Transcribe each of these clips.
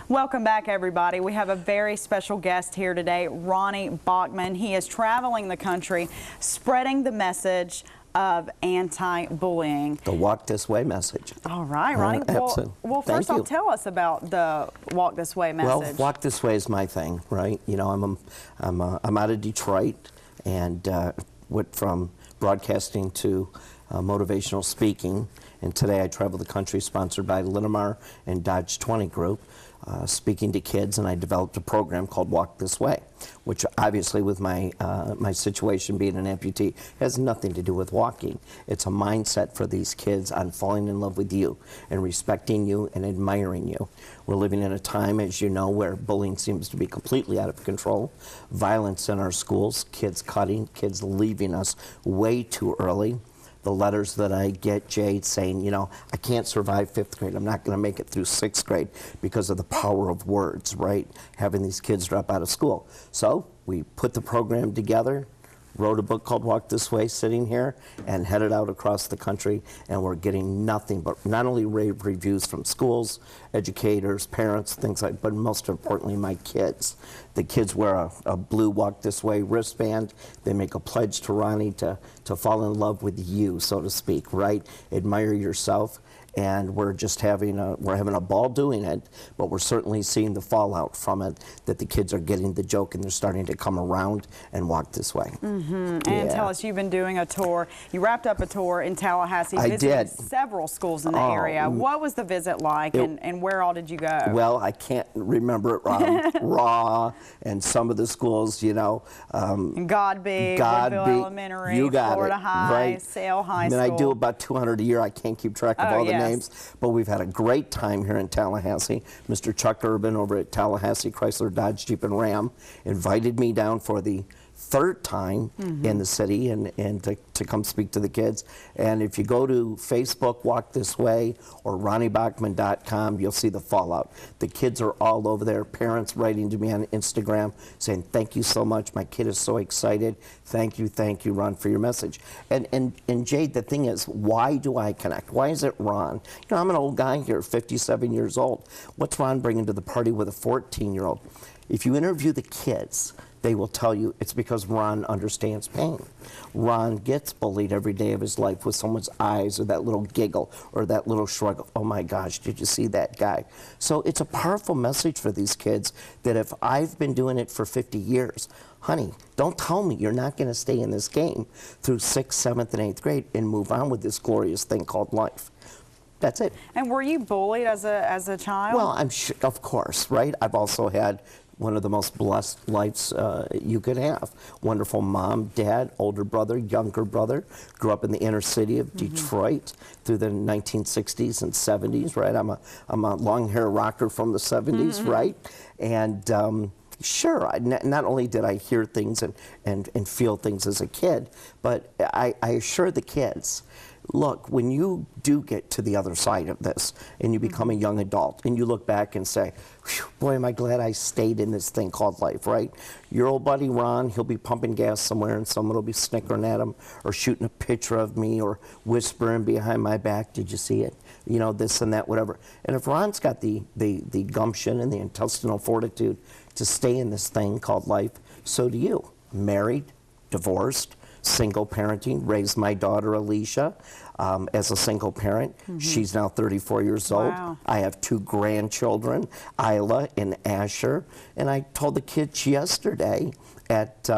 Welcome back, everybody. We have a very special guest here today, Ronnie Bachman. He is traveling the country, spreading the message of anti-bullying. The Walk This Way message. All right, Ronnie. Well, first off, tell us about the Walk This Way message. Well, Walk This Way is my thing, right? You know, I'm out of Detroit and went from broadcasting to motivational speaking. And today I travel the country, sponsored by Linamar and Dodge 20 Group, speaking to kids, and I developed a program called Walk This Way, which obviously with my my situation being an amputee has nothing to do with walking. It's a mindset for these kids on falling in love with you and respecting you and admiring you. We're living in a time, as you know, where bullying seems to be completely out of control, violence in our schools, kids cutting, kids leaving us way too early. The letters that I get, Jade, saying, you know, I can't survive 5th grade. I'm not going to make it through 6th grade because of the power of words, right? Having these kids drop out of school. So we put the program together, wrote a book called Walk This Way, sitting here, and headed out across the country, and we're getting nothing but not only rave reviews from schools, educators, parents, things like, but most importantly, my kids. The kids wear a blue Walk This Way wristband. They make a pledge to Ronnie to fall in love with you, so to speak, right? Admire yourself. And we're just having a ball doing it, but we're certainly seeing the fallout from it, that the kids are getting the joke and they're starting to come around and walk this way. Mm-hmm. And tell us, you've been doing a tour. You wrapped up a tour in Tallahassee, visited several schools in the area. What was the visit like, and where all did you go? Well, I can't remember it raw, and some of the schools, you know. Godby, Woodville Elementary, Florida High, right? Sale High School. I do about 200 a year. I can't keep track of all the names, but we've had a great time here in Tallahassee. Mr. Chuck Urban over at Tallahassee Chrysler Dodge Jeep and Ram invited me down for the 3rd time in the city and to come speak to the kids. And if you go to Facebook Walk This Way or RonnieBachman.com, you'll see the fallout. The kids are all over there, parents writing to me on Instagram saying, thank you so much, my kid is so excited, thank you, Ron, for your message. And Jade, the thing is, why do I connect? Why is it Ron? You know, I'm an old guy here, 57 years old. What's Ron bringing to the party with a 14-year-old? If you interview the kids, they will tell you it's because Ron understands pain. Ron gets bullied every day of his life with someone's eyes or that little giggle or that little shrug of, oh my gosh, did you see that guy? So it's a powerful message for these kids that if I've been doing it for 50 years, honey, don't tell me you're not going to stay in this game through 6th, 7th, and 8th grade and move on with this glorious thing called life. That's it. And were you bullied as a child? Well, I'm sure, of course, right? I've also had one of the most blessed lives you could have. Wonderful mom, dad, older brother, younger brother. Grew up in the inner city of Detroit through the 1960s and 70s, right? I'm a long hair rocker from the 70s, right? And sure, not only did I hear things and feel things as a kid, but I assure the kids, look, when you do get to the other side of this and you become a young adult and you look back and say, boy, am I glad I stayed in this thing called life, right? Your old buddy Ron, he'll be pumping gas somewhere and someone will be snickering at him or shooting a picture of me or whispering behind my back, did you see it? You know, this and that, whatever. And if Ron's got the gumption and the intestinal fortitude to stay in this thing called life, so do you. Married, divorced, single parenting, raised my daughter Alicia as a single parent. She's now 34 years old. Wow. I have 2 grandchildren, Isla and Asher. And I told the kids yesterday at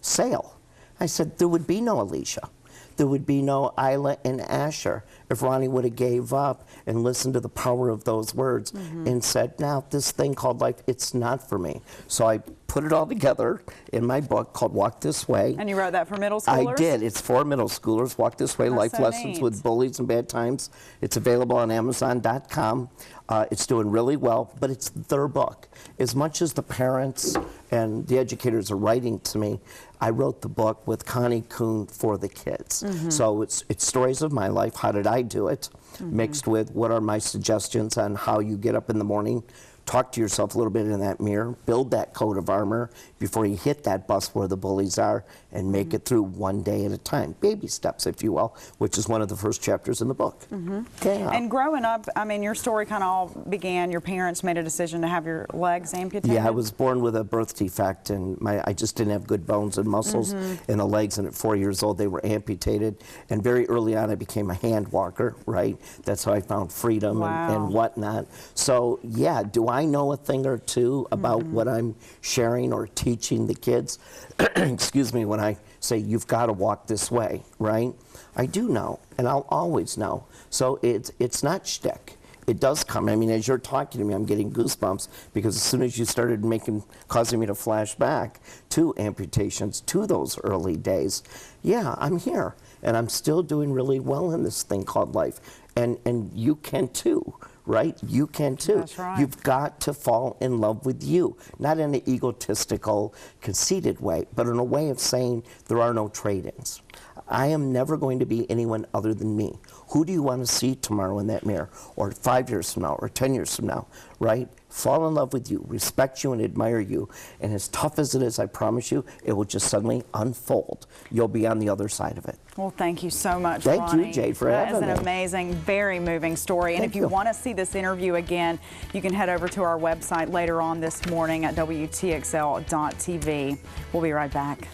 Sale, I said, there would be no Alicia. There would be no Isla and Asher if Ronnie would have gave up and listened to the power of those words and said, now this thing called life, it's not for me. So I put it all together in my book called Walk This Way. And you wrote that for middle schoolers? I did. It's for middle schoolers. Walk This Way, Life Lessons with Bullies and Bad Times. It's available on Amazon.com. It's doing really well, but it's their book. As much as the parents and the educators are writing to me, I wrote the book with Connie Kuhn for the kids. So it's stories of my life. How did I do it? Mixed with what are my suggestions on how you get up in the morning talk to yourself a little bit in that mirror, build that coat of armor before you hit that bus where the bullies are, and make it through one day at a time. Baby steps, if you will, which is one of the first chapters in the book. Yeah. And growing up, I mean, your story kind of all began, your parents made a decision to have your legs amputated? Yeah, I was born with a birth defect, and I just didn't have good bones and muscles in the legs, and at 4 years old they were amputated. And very early on I became a hand walker, right? That's how I found freedom and whatnot. So yeah, do I know a thing or two about what I'm sharing or teaching the kids? Excuse me, when I say you've got to walk this way, right? I do know, and I'll always know. So it's not shtick. It does come. I mean, as you're talking to me, I'm getting goosebumps, because as soon as you started causing me to flash back to amputations, to those early days, yeah, I'm here, and I'm still doing really well in this thing called life. And you can too, right? You can too. That's right. You've got to fall in love with you, not in an egotistical, conceited way, but in a way of saying there are no trade-ins. I am never going to be anyone other than me. Who do you want to see tomorrow in that mirror, or 5 years from now, or 10 years from now, right? Fall in love with you, respect you, and admire you. And as tough as it is, I promise you, it will just suddenly unfold. You'll be on the other side of it. Well, thank you so much, Ronnie. Ronnie. Thank you, Jade, for having me. That is an amazing, very moving story. And if you want to see this interview again, you can head over to our website later on this morning at WTXL.tv. We'll be right back.